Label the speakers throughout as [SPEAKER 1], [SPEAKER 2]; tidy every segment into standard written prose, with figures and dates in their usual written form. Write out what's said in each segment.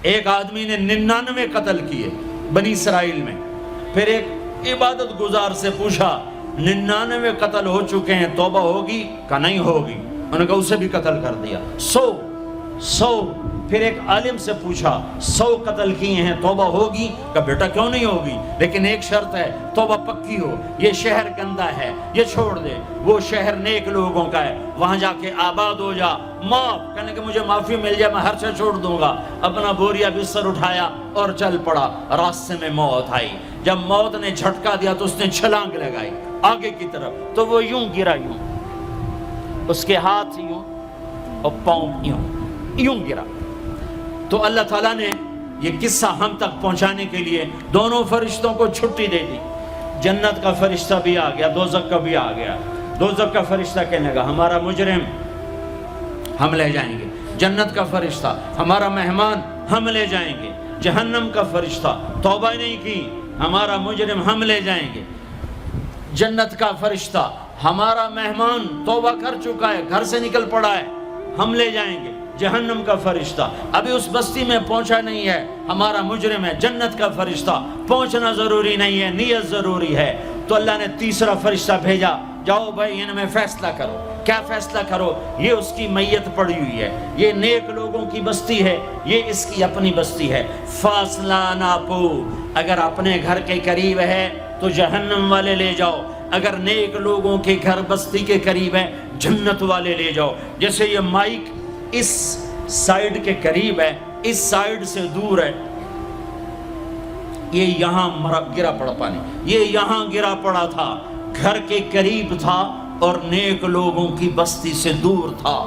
[SPEAKER 1] ایک آدمی نے 99 قتل کیے بنی اسرائیل میں. پھر ایک عبادت گزار سے پوچھا 99 قتل ہو چکے ہیں، توبہ ہوگی کہ نہیں ہوگی؟ انہوں نے کہا اسے بھی قتل کر دیا. 100. پھر ایک عالم سے پوچھا 100 قتل کیے ہیں، توبہ ہوگی؟ کہ بیٹا کیوں نہیں ہوگی، لیکن ایک شرط ہے، توبہ پکی ہو. یہ شہر گندا ہے، یہ چھوڑ دے. وہ شہر نیک لوگوں کا ہے، وہاں جا کے آباد ہو جا. معاف کہنے کہ مجھے معافی مل جائے میں ہر چیز چھوڑ دوں گا. اپنا بوریا بستر اٹھایا اور چل پڑا. راستے میں موت آئی. جب موت نے جھٹکا دیا تو اس نے چھلانگ لگائی آگے کی طرف، تو وہ یوں گرا، یوں اس کے ہاتھ یوں اور پاؤں یوں گرا. تو اللہ تعالیٰ نے یہ قصہ ہم تک پہنچانے کے لیے دونوں فرشتوں کو چھٹی دے دی. جنت کا فرشتہ بھی آ گیا، دوزخ کا بھی آ گیا. دوزخ کا فرشتہ کہنے لگا ہمارا مجرم ہم لے جائیں گے. جنت کا فرشتہ ہمارا مہمان ہم لے جائیں گے. جہنم کا فرشتہ توبہ نہیں کی ہمارا مجرم ہم لے جائیں گے. جنت کا فرشتہ ہمارا مہمان توبہ کر چکا ہے، گھر سے نکل پڑا ہے، ہم لے جائیں گے. جہنم کا فرشتہ ابھی اس بستی میں پہنچا نہیں ہے، ہمارا مجرم ہے. جنت کا فرشتہ پہنچنا ضروری نہیں ہے، نیت ضروری ہے. تو اللہ نے تیسرا فرشتہ بھیجا، جاؤ بھائی ان میں فیصلہ کرو. کیا فیصلہ کرو؟ یہ اس کی میت پڑی ہوئی ہے، یہ نیک لوگوں کی بستی ہے، یہ اس کی اپنی بستی ہے. فاصلہ ناپو، اگر اپنے گھر کے قریب ہے تو جہنم والے لے جاؤ، اگر نیک لوگوں کے گھر بستی کے قریب ہے جنت والے لے جاؤ. جیسے یہ مائک اس سائیڈ کے قریب ہے، اس سائیڈ سے دور ہے. یہ یہاں گرا پڑا پانی، یہ یہاں گرا پڑا تھا، گھر کے قریب تھا اور نیک لوگوں کی بستی سے دور تھا.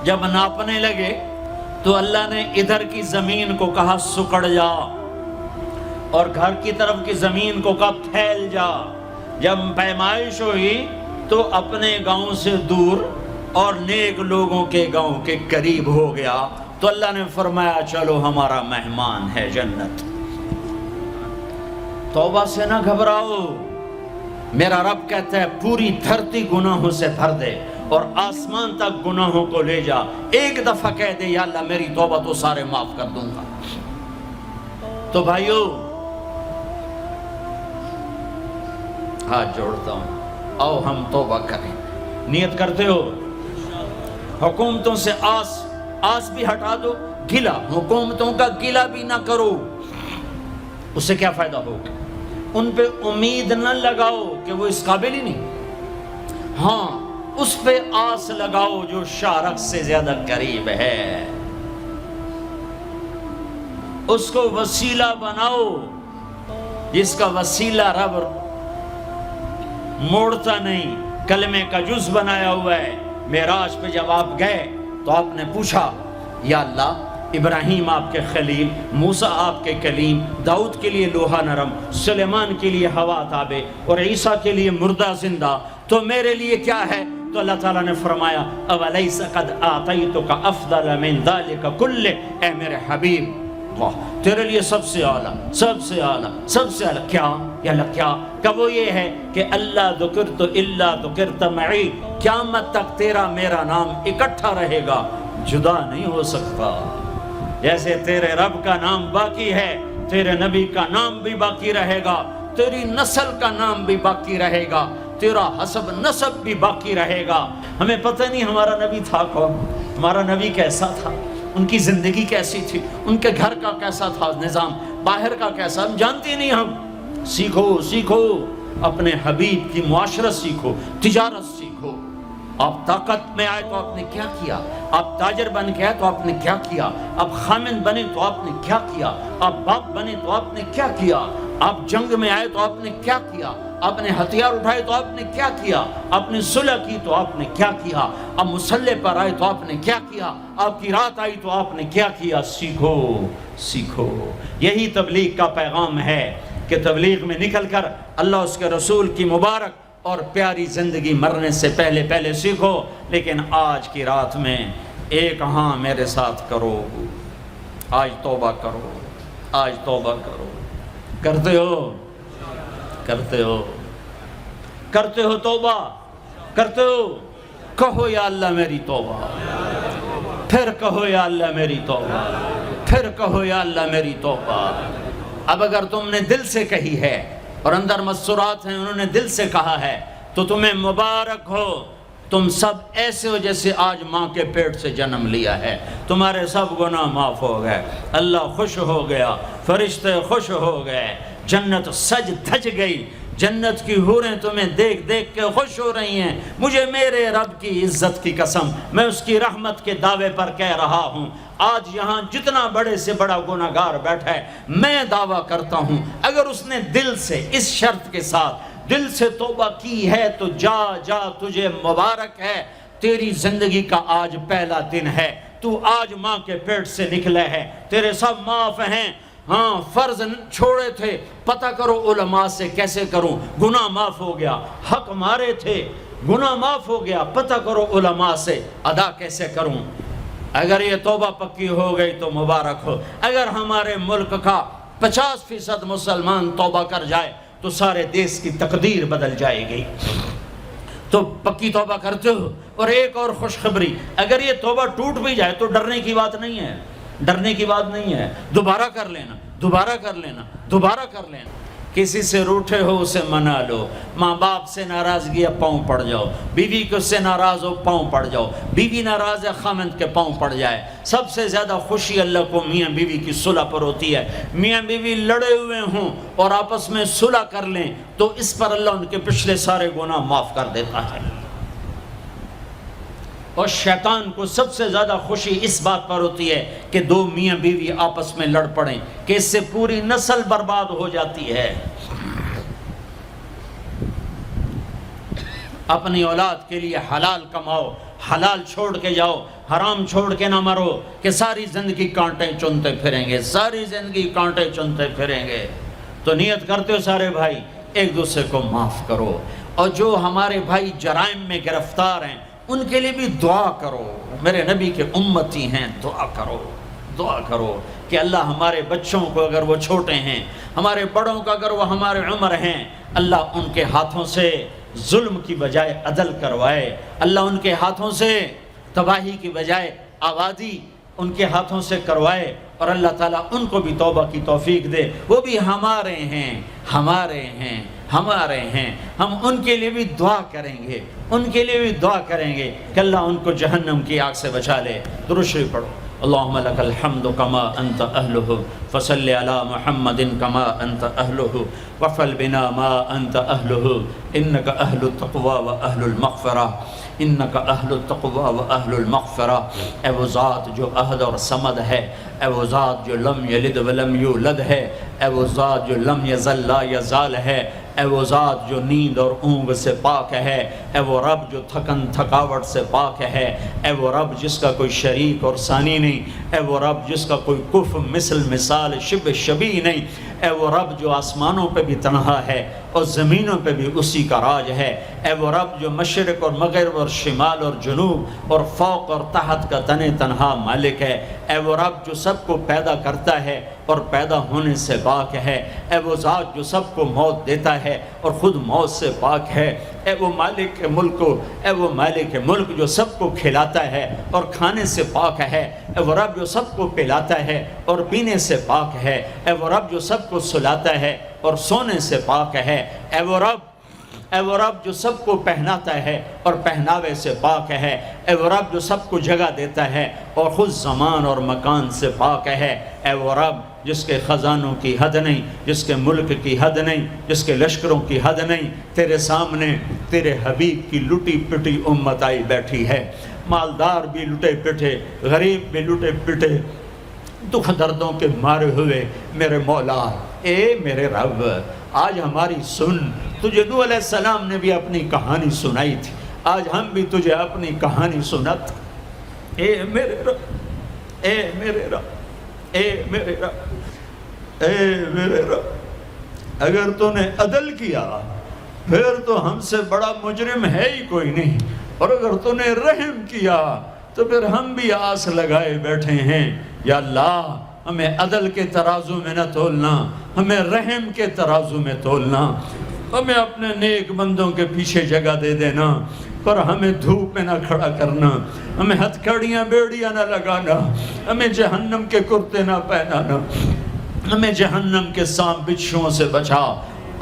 [SPEAKER 1] جب ناپنے لگے تو اللہ نے ادھر کی زمین کو کہا سکڑ جا، اور گھر کی طرف کی زمین کو کہا پھیل جا. جب پیمائش ہوئی تو اپنے گاؤں سے دور اور نیک لوگوں کے گاؤں کے قریب ہو گیا. تو اللہ نے فرمایا چلو ہمارا مہمان ہے جنت. توبہ سے نہ گھبراؤ، میرا رب کہتا ہے پوری دھرتی گناہوں سے بھر دے اور آسمان تک گناہوں کو لے جا. ایک دفعہ کہہ دے یا اللہ میری توبہ تو سارے معاف کر دوں گا. تو بھائیو ہاتھ جوڑتا ہوں، آؤ ہم توبہ کریں. نیت کرتے ہو؟ حکومتوں سے آس بھی ہٹا دو، گلا حکومتوں کا گلا بھی نہ کرو. اس سے کیا فائدہ ہوگا؟ ان پہ امید نہ لگاؤ کہ وہ اس قابل ہی نہیں. ہاں اس پہ آس لگاؤ جو شارق سے زیادہ قریب ہے. اس کو وسیلہ بناؤ جس کا وسیلہ رب موڑتا نہیں، کلمے کا جز بنایا ہوا ہے. معراج پہ جب آپ گئے تو آپ نے پوچھا یا اللہ ابراہیم آپ کے خلیل، موسیٰ آپ کے کلیم، داؤد کے لیے لوہا نرم، سلیمان کے لیے ہوا تابع اور عیسیٰ کے لیے مردہ زندہ، تو میرے لیے کیا ہے؟ تو اللہ تعالیٰ نے فرمایا اولیس قد آتیتک افضل من ذلک کل، اے میرے حبیب اللہ تیرے لیے سب سے اعلیٰ، سب سے اعلیٰ، سب سے اعلیٰ کیا؟ یا اللہ کیا؟ کہ وہ یہ ہے کہ اللہ ذکرت الا ذکرت معی، قیامت تک تیرا میرا نام اکٹھا رہے گا، جدا نہیں ہو سکتا. جیسے تیرے رب کا نام باقی ہے، تیرے نبی کا نام بھی باقی رہے گا، تیری نسل کا نام بھی باقی رہے گا، تیرا حسب نسب بھی باقی رہے گا. ہمیں پتہ نہیں ہمارا نبی تھا کون، ہمارا نبی کیسا تھا، ان کی زندگی کیسی تھی، ان کے گھر کا کیسا تھا نظام، باہر کا کیسا، ہم جانتے نہیں. ہم سیکھو اپنے حبیب کی معاشرت سیکھو، تجارت سیکھو. آپ طاقت میں آئے تو آپ نے کیا کیا، آپ تاجر بن کے آئے تو آپ نے کیا کیا، آپ خامن بنے تو آپ نے کیا کیا، آپ باپ بنے تو آپ نے کیا کیا، آپ جنگ میں آئے تو آپ نے کیا کیا، آپ نے ہتھیار اٹھائے تو آپ نے کیا کیا، آپ نے صلح کی تو آپ نے کیا کیا، آپ مسلح پر آئے تو آپ نے کیا کیا، آپ کی رات آئی تو آپ نے کیا کیا. سیکھو. یہی تبلیغ کا پیغام ہے کہ تبلیغ میں نکل کر اللہ اس کے رسول کی مبارک اور پیاری زندگی مرنے سے پہلے سیکھو. لیکن آج کی رات میں ایک ہاں میرے ساتھ کرو، آج توبہ کرو، آج توبہ کرو. کرتے ہو توبہ، کرتے ہو؟ کہو یا اللہ میری توبہ، پھر کہو یا اللہ میری توبہ، پھر کہو یا اللہ میری توبہ۔ اب اگر تم نے دل سے کہی ہے اور اندر مسرات ہیں انہوں نے دل سے کہا ہے تو تمہیں مبارک ہو، تم سب ایسے ہو جیسے آج ماں کے پیٹ سے جنم لیا ہے، تمہارے سب گناہ معاف ہو گئے، اللہ خوش ہو گیا، فرشتے خوش ہو گئے، جنت سج دھج گئی، جنت کی حوریں تمہیں دیکھ دیکھ کے خوش ہو رہی ہیں۔ مجھے میرے رب کی عزت کی قسم، میں اس کی رحمت کے دعوے پر کہہ رہا ہوں، آج یہاں جتنا بڑے سے بڑا گناہگار بیٹھا ہے، میں دعویٰ کرتا ہوں اگر اس نے دل سے اس شرط کے ساتھ دل سے توبہ کی ہے تو جا جا، تجھے مبارک ہے، تیری زندگی کا آج پہلا دن ہے، تو آج ماں کے پیٹ سے نکلے ہے، تیرے سب معاف ہیں۔ ہاں فرض چھوڑے تھے، پتہ کرو علماء سے کیسے کروں، گناہ معاف ہو گیا، حق مارے تھے گناہ معاف ہو گیا، پتہ کرو علماء سے ادا کیسے کروں۔ اگر یہ توبہ پکی ہو گئی تو مبارک ہو۔ اگر ہمارے ملک کا 50% مسلمان توبہ کر جائے تو سارے دیش کی تقدیر بدل جائے گی۔ تو پکی توبہ کرتے ہو۔ اور ایک اور خوشخبری، اگر یہ توبہ ٹوٹ بھی جائے تو ڈرنے کی بات نہیں ہے، ڈرنے کی بات نہیں ہے، دوبارہ کر لینا، دوبارہ کر لینا، دوبارہ کر لینا۔ کسی سے روٹھے ہو اسے منا لو، ماں باپ سے ناراضگی ہے پاؤں پڑ جاؤ، بیوی کو سے ناراض ہو پاؤں پڑ جاؤ، بیوی ناراض ہے خامند کے پاؤں پڑ جائے۔ سب سے زیادہ خوشی اللہ کو میاں بیوی کی صلح پر ہوتی ہے۔ میاں بیوی لڑے ہوئے ہوں اور آپس میں صلح کر لیں تو اس پر اللہ ان کے پچھلے سارے گناہ معاف کر دیتا ہے۔ اور شیطان کو سب سے زیادہ خوشی اس بات پر ہوتی ہے کہ دو میاں بیوی آپس میں لڑ پڑیں، کہ اس سے پوری نسل برباد ہو جاتی ہے۔ اپنی اولاد کے لیے حلال کماؤ، حلال چھوڑ کے جاؤ، حرام چھوڑ کے نہ مرو کہ ساری زندگی کانٹے چنتے پھریں گے، ساری زندگی کانٹے چنتے پھریں گے۔ تو نیت کرتے ہو سارے بھائی ایک دوسرے کو معاف کرو، اور جو ہمارے بھائی جرائم میں گرفتار ہیں ان کے لیے بھی دعا کرو، میرے نبی کے امتی ہیں، دعا کرو، دعا کرو کہ اللہ ہمارے بچوں کو اگر وہ چھوٹے ہیں، ہمارے بڑوں کا اگر وہ ہمارے عمر ہیں، اللہ ان کے ہاتھوں سے ظلم کی بجائے عدل کروائے، اللہ ان کے ہاتھوں سے تباہی کی بجائے آبادی ان کے ہاتھوں سے کروائے، اور اللہ تعالیٰ ان کو بھی توبہ کی توفیق دے۔ وہ بھی ہمارے ہیں، ہمارے ہیں، ہمارے ہیں، ہم ان کے لیے بھی دعا کریں گے، ان کے لیے بھی دعا کریں گے کہ اللہ ان کو جہنم کی آگ سے بچا لے۔ درود شریف پڑھو۔ اللہم لک الحمد کما انت اہلہ فصل علی محمد کما انت اہلہ وفعل بنا ما انت اہلہ انک اہل التقوی و اہل المغفرہ، انک اہل التقوی و اہل المغفرہ۔ اے وہ ذات جو احد اور صمد ہے، اے وہ ذات جو لم یلد ولم یولد ہے، اے وہ ذات جو لم یزل لا یزال ہے، اے وہ ذات جو نیند اور اونگ سے پاک ہے، اے وہ رب جو تھکن تھکاوٹ سے پاک ہے، اے وہ رب جس کا کوئی شریک اور ثانی نہیں، اے وہ رب جس کا کوئی کف مثل مثال شبہ شبیہ نہیں، اے وہ رب جو آسمانوں پہ بھی تنہا ہے اور زمینوں پہ بھی اسی کا راج ہے، اے وہ رب جو مشرق اور مغرب اور شمال اور جنوب اور فوق اور تحت کا تن تنہا مالک ہے، اے وہ رب جو سب کو پیدا کرتا ہے اور پیدا ہونے سے پاک ہے، اے وہ ذات جو سب کو موت دیتا ہے اور خود موت سے پاک ہے، اے وہ مالک ملک، اے وہ مالک ملک جو سب کو کھلاتا ہے اور کھانے سے پاک ہے، اے وہ رب جو سب کو پلاتا ہے اور پینے سے پاک ہے، اے وہ رب جو سب کو سلاتا ہے اور سونے سے پاک ہے، اے وہ رب جو سب کو پہناتا ہے اور پہناوے سے پاک ہے، اے وہ رب جو سب کو جگہ دیتا ہے اور خود زمان اور مکان سے پاک ہے، اے وہ رب جس کے خزانوں کی حد نہیں، جس کے ملک کی حد نہیں، جس کے لشکروں کی حد نہیں، تیرے سامنے تیرے حبیب کی لٹی پٹی امت آئی بیٹھی ہے، مالدار بھی لٹے پٹے، غریب بھی لٹے پٹے، دکھ دردوں کے مارے ہوئے میرے مولا، اے میرے رب آج ہماری سن، تجھے نوح علیہ السلام نے بھی اپنی کہانی سنائی تھی، آج ہم بھی تجھے اپنی کہانی سنت، اے میرے رب، اے میرے رب، اے میرے رب، اے میرے رب، اگر تو نے عدل کیا پھر تو ہم سے بڑا مجرم ہے ہی کوئی نہیں، اور اگر تو نے رحم کیا تو پھر ہم بھی آس لگائے بیٹھے ہیں، یا اللہ ہمیں عدل کے ترازو میں نہ تولنا، ہمیں رحم کے ترازو میں تولنا، ہمیں اپنے نیک بندوں کے پیچھے جگہ دے دینا، پر ہمیں دھوپ میں نہ کھڑا کرنا، ہمیں ہتھکڑیاں بیڑیاں نہ لگانا، ہمیں جہنم کے کرتے نہ پہنانا، ہمیں جہنم کے سانپ بچھوؤں سے بچا،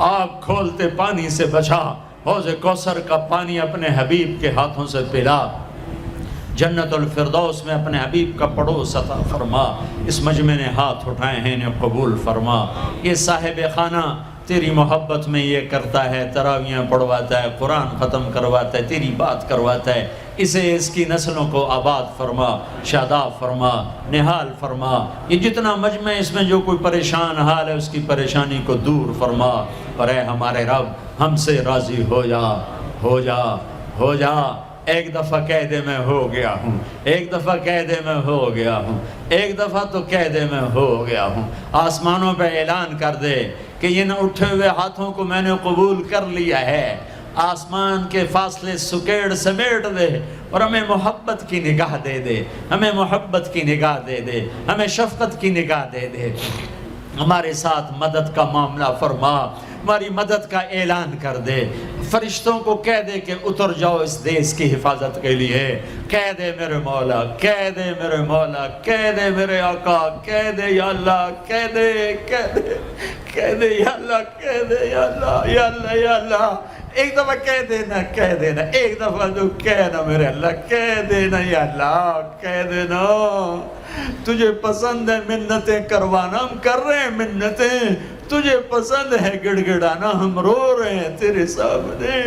[SPEAKER 1] آگ کھولتے پانی سے بچا، حوض کوثر کا پانی اپنے حبیب کے ہاتھوں سے پلا، جنت الفردوس میں اپنے حبیب کا پڑوس عطا فرما، اس مجمع نے ہاتھ اٹھائے ہیں انہیں قبول فرما۔ یہ صاحب خانہ تیری محبت میں یہ کرتا ہے، تراویاں پڑھواتا ہے، قرآن ختم کرواتا ہے، تیری بات کرواتا ہے، اسے اس کی نسلوں کو آباد فرما، شاداب فرما، نہال فرما۔ یہ جتنا مجمع اس میں جو کوئی پریشان حال ہے اس کی پریشانی کو دور فرما، اور اے ہمارے رب ہم سے راضی ہو جا، ہو جا، ہو جا۔ ایک دفعہ کہہ دے میں ہو گیا ہوں، ایک دفعہ کہہ دے میں ہو گیا ہوں، ایک دفعہ تو کہہ دے میں ہو گیا ہوں۔ آسمانوں پہ اعلان کر دے کہ ان اٹھے ہوئے ہاتھوں کو میں نے قبول کر لیا ہے، آسمان کے فاصلے سکیڑ سمیٹ دے اور ہمیں محبت کی نگاہ دے دے، ہمیں محبت کی نگاہ دے دے، ہمیں شفقت کی نگاہ دے دے، ہمارے ساتھ مدد کا معاملہ فرما، ہماری مدد کا اعلان کر دے، فرشتوں کو کہہ دے کہ اتر جاؤ اس دیس کی حفاظت کے لیے، کہہ دے میرے مولا، کہہ دے میرے مولا، کہہ دے میرے آقا، کہہ دے یا اللہ، کہہ دے، کہہ دے، کہہ دے یا اللہ، کہہ دے یا اللہ، یا اللہ، یا اللہ۔ ایک دفعہ کہہ دینا، کہہ دینا، ایک دفعہ جو کہنا میرے اللہ، کہہ دینا یا اللہ، کہہ دینا۔ تجھے پسند ہے منتیں کروانا، ہم کر رہے ہیں منتیں، تجھے پسند ہے گڑ گڑانا، ہم رو رہے ہیں تیرے سامنے،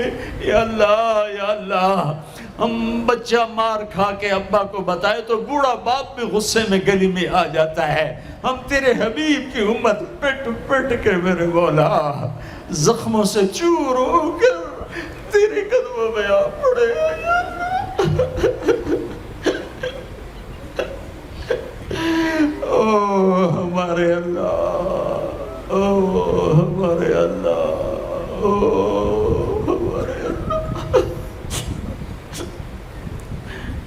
[SPEAKER 1] یا اللہ، یا اللہ۔ ہم بچہ مار کھا کے ابا کو بتائے تو بوڑھا باپ بھی غصے میں گلی میں آ جاتا ہے، ہم تیرے حبیب کی امت پٹ پٹ کے میرے مولا زخموں سے چور ہو کر تیرے قدموں میں آ پڑے او ہمارے اللہ، او ہمارے اللہ، او ہمارے اللہ۔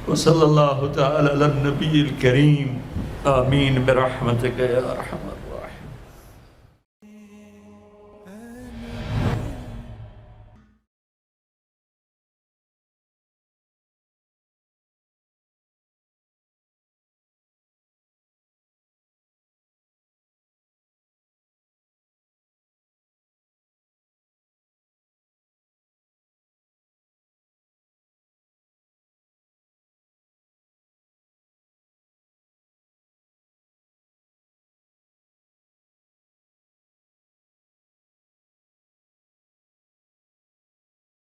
[SPEAKER 1] وصلی اللہ تعالی علی النبی الکریم، آمین برحمتک یا ارحم۔